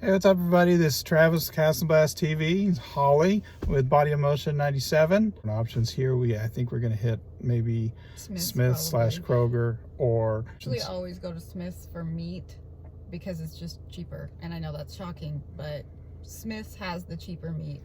Hey, what's up, everybody? This is Travis, Castle-Blast TV, Holly with Body of Motion 97. Options here, I think we're going to hit maybe Smith slash Kroger, or... Usually always go to Smith's for meat because it's just cheaper. And I know that's shocking, but Smith's has the cheaper meat.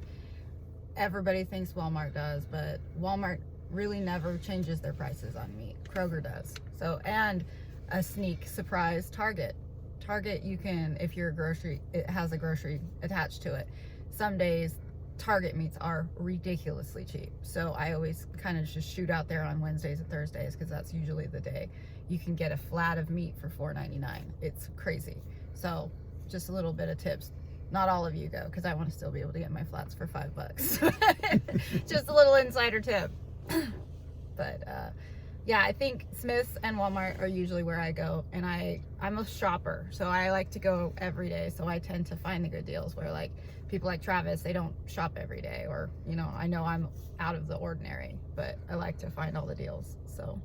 Everybody thinks Walmart does, but Walmart really never changes their prices on meat. Kroger does. So, and a sneak surprise, Target. Target, you can, if you're a grocery, it has a grocery attached to it. Some days Target meats are ridiculously cheap. So I always kind of just shoot out there on Wednesdays and Thursdays because that's usually the day you can get a flat of meat for $4.99. It's crazy. So just a little bit of tips. Not all of you go, because I want to still be able to get my flats for $5. Just a little insider tip. But yeah, I think Smith's and Walmart are usually where I go, and I'm a shopper, so I like to go every day, so I tend to find the good deals, where like people like Travis, they don't shop every day, or you know I'm out of the ordinary, but I like to find all the deals. So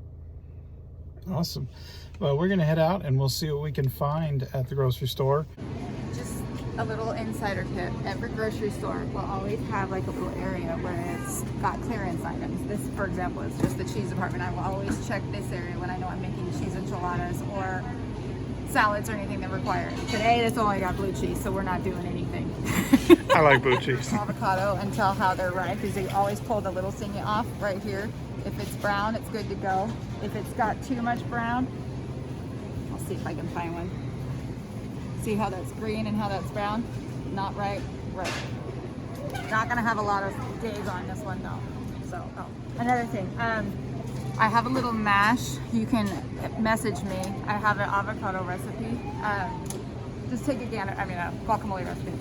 awesome. Well, we're gonna head out and we'll see what we can find at the grocery store. Just a little insider tip: every grocery store will always have like a little area where it's got clearance items. This, for example, is just the cheese department. I will always check this area when I know I'm making cheese enchiladas or salads or anything that require it. Today, it's only got blue cheese, so we're not doing anything. I like blue cheese. Avocado, and tell how they're ripe, because they always pull the little thingy off right here. If it's brown, it's good to go. If it's got too much brown, I'll see if I can find one. See how that's green and how that's brown? Not right. Right. Not gonna have a lot of days on this one though. So, oh, another thing. I have a little mash. You can message me. I have an avocado recipe. Just take a gander. I mean, a guacamole recipe.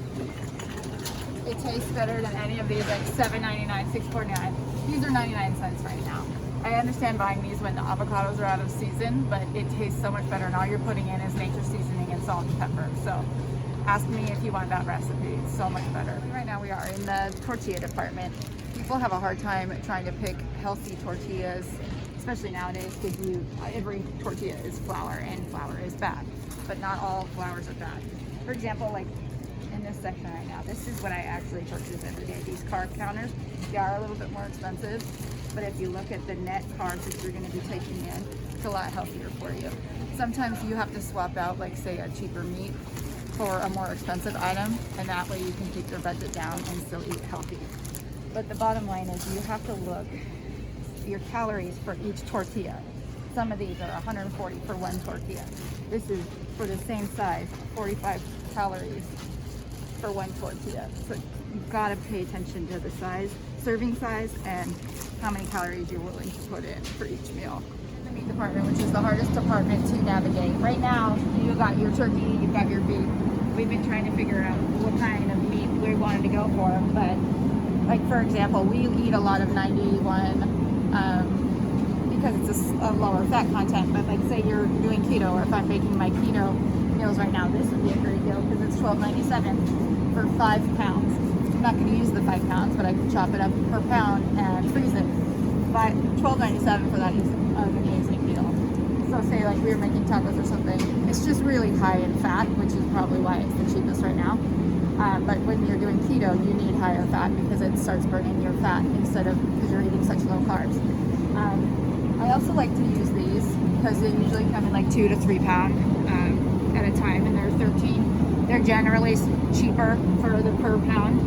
It tastes better than any of these, like $7.99, $6.49. These are 99 cents right now. I understand buying these when the avocados are out of season, but it tastes so much better, and all you're putting in is nature seasoning and salt and pepper. So ask me if you want that recipe. It's so much better. Right now we are in the tortilla department. People have a hard time trying to pick healthy tortillas, especially nowadays, because every tortilla is flour, and flour is bad, but not all flours are bad. For example, like in this section right now, this is what I actually purchase every day. These carb counters, they are a little bit more expensive, but if you look at the net carbs that you're going to be taking in, it's a lot healthier for you. Sometimes you have to swap out, like say, a cheaper meat for a more expensive item, and that way you can keep your budget down and still eat healthy. But the bottom line is you have to look your calories for each tortilla. Some of these are 140 for one tortilla. This is, for the same size, 45 calories for one tortilla. So you've got to pay attention to the size, serving size, and how many calories you're willing to put in for each meal. The meat department, which is the hardest department to navigate. Right now, you've got your turkey, you've got your beef. We've been trying to figure out what kind of meat we wanted to go for, but like for example, we eat a lot of 91 because it's a lower fat content, but like say you're doing keto, or if I'm making my keto meals right now, this would be a great deal because it's $12.97 for 5 pounds. I'm not going to use the 5 pounds, but I can chop it up per pound and freeze it. $12.97 for that is an amazing deal. So say like we were making tacos or something, it's just really high in fat, which is probably why it's the cheapest right now. But when you're doing keto, you need higher fat because it starts burning your fat because you're eating such low carbs. I also like to use these because they usually come in like 2 to 3 pound at a time, and they're 13. They're generally cheaper for the per pound.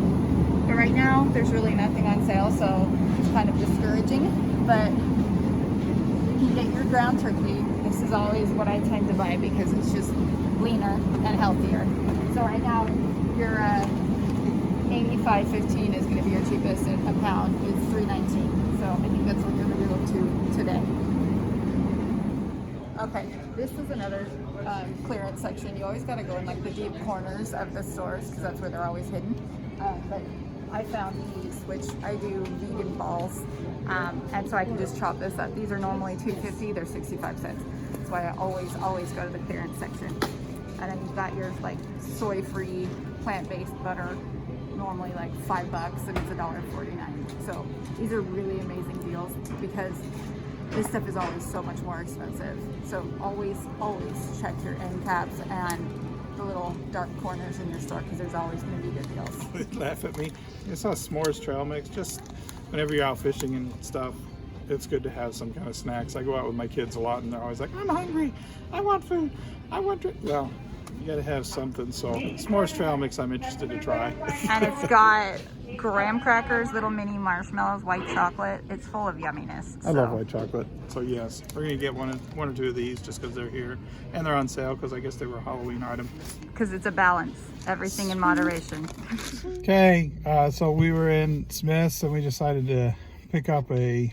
But right now, there's really nothing on sale, so it's kind of discouraging. But you can get your ground turkey. This is always what I tend to buy because it's just leaner and healthier. So right now, your 85.15 is going to be your cheapest, and a pound is $3.19. So I think that's what you're going to go to today. Okay, this is another clearance section. You always got to go in like the deep corners of the stores because that's where they're always hidden. But I found these, which I do vegan balls, and so I can just chop this up. These are normally $2.50. They're 65 cents. That's why I always go to the clearance section. And then you've got your like soy-free, plant-based butter, normally like $5, and it's $1.49. So these are really amazing deals because this stuff is always so much more expensive. So always check your end caps and the little dark corners in your store because there's always going to be good deals. They laugh at me. It's not s'mores trail mix. Just whenever you're out fishing and stuff, it's good to have some kind of snacks. I go out with my kids a lot, and they're always like, "I'm hungry. I want food. I want to." Well, you got to have something. So s'mores trail mix, I'm interested to try. And it's got graham crackers, little mini marshmallows, white chocolate. It's full of yumminess. I love white chocolate. So yes, we're gonna get one or two of these just because they're here, and they're on sale because I guess they were a Halloween item. Because it's a balance. Everything in moderation. Okay, so we were in Smith's and we decided to pick up I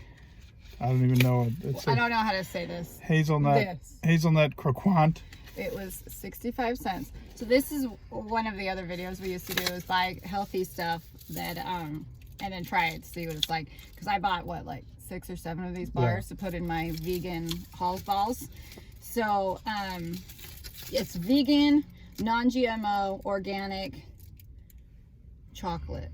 don't even know. I don't know how to say this. Hazelnut croquant. It was 65 cents. So this is one of the other videos we used to do, is buy healthy stuff that and then try it to see what it's like. Because I bought like 6 or 7 of these bars to put in my vegan Halls balls. So it's vegan, non-GMO, organic chocolate.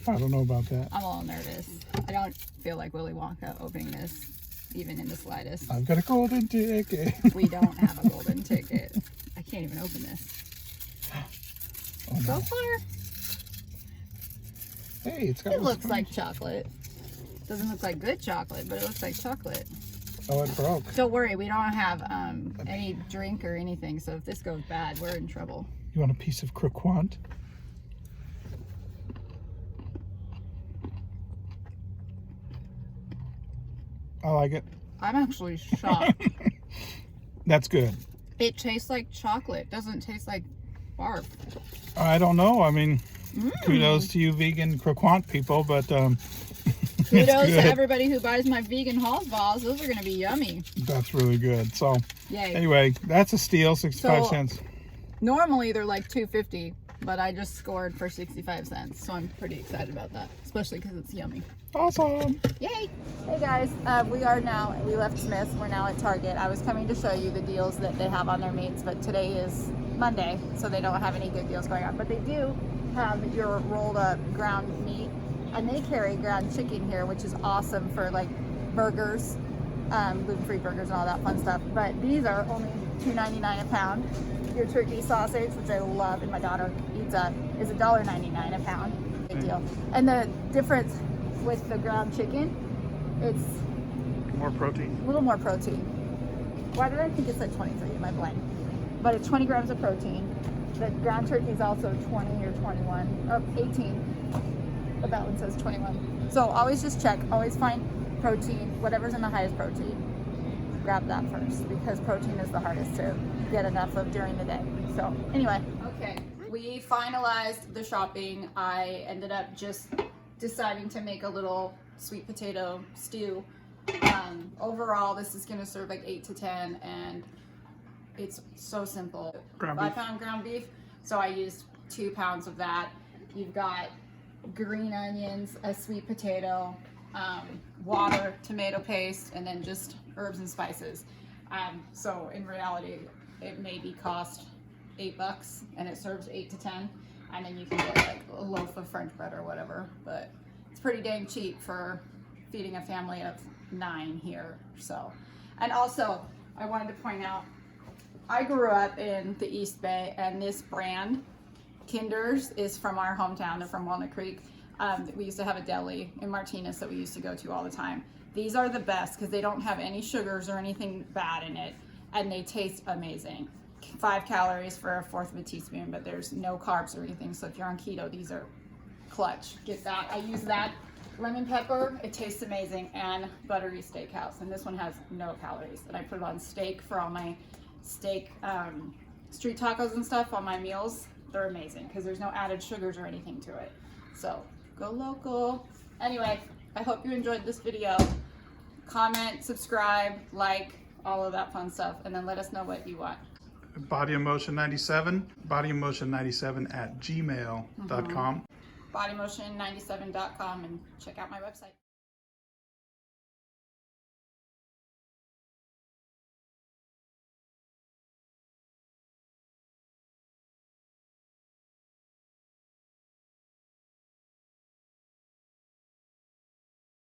I don't know about that. I'm a little nervous. I don't feel like Willy Wonka opening this, even in the slightest. I've got a golden ticket. We don't have a golden ticket. I can't even open this. Oh, no. So far, Hey, it looks like chocolate. Doesn't look like good chocolate, but it looks like chocolate. Oh, it broke. Don't worry, we don't have any drink or anything, so if this goes bad, we're in trouble. You want a piece of croquant? I like it. I'm actually shocked. That's good. It tastes like chocolate. Doesn't taste like barf. I don't know. I mean, kudos to you vegan croquant people, but kudos to everybody who buys my vegan Halls balls. Those are going to be yummy. That's really good. So, yay. Anyway, that's a steal, 65 cents. Normally they're like $2.50, but I just scored for 65 cents, so I'm pretty excited about that, especially because it's yummy. Awesome. Yay. Hey guys, we left Smith's. We're now at Target. I was coming to show you the deals that they have on their meats, but today is Monday, so they don't have any good deals going on. But they do have your rolled up ground meat, and they carry ground chicken here, which is awesome for like burgers, gluten-free burgers and all that fun stuff. But these are only $2.99 a pound. Your turkey sausage, which I love and my daughter eats up, is $1.99 a pound. Big deal. And the difference with the ground chicken, it's more protein. A little more protein. Why did I think it said 23 in my blend? But it's 20 grams of protein. The ground turkey is also 20 or 21, or 18. But that one says 21. So always just check, always find protein, whatever's in the highest protein. Grab that first, because protein is the hardest to get enough of during the day. So anyway. Okay, we finalized the shopping. I ended up just deciding to make a little sweet potato stew. Overall, this is gonna serve like 8 to 10, and it's so simple. 5-pound ground beef, so I used 2 pounds of that. You've got green onions, a sweet potato, water, tomato paste, and then just herbs and spices. So in reality, it maybe cost $8, and it serves 8 to 10. And then you can get like a loaf of French bread or whatever, but it's pretty dang cheap for feeding a family of 9 here. So, and also I wanted to point out, I grew up in the East Bay, and this brand, Kinder's, is from our hometown. They're from Walnut Creek. We used to have a deli in Martinez that we used to go to all the time. These are the best because they don't have any sugars or anything bad in it, and they taste amazing. 5 calories for a 1/4 of a teaspoon, but there's no carbs or anything. So if you're on keto, these are clutch. Get that. I use that. Lemon pepper, it tastes amazing, and buttery steakhouse. And this one has no calories. And I put it on steak for all my steak, street tacos and stuff on my meals. They're amazing because there's no added sugars or anything to it. So go local. Anyway, I hope you enjoyed this video. Comment, subscribe, like, all of that fun stuff, and then let us know what you want. Bodyomotion97, bodyomotion97 at gmail.com. Bodymotion97.com, and check out my website.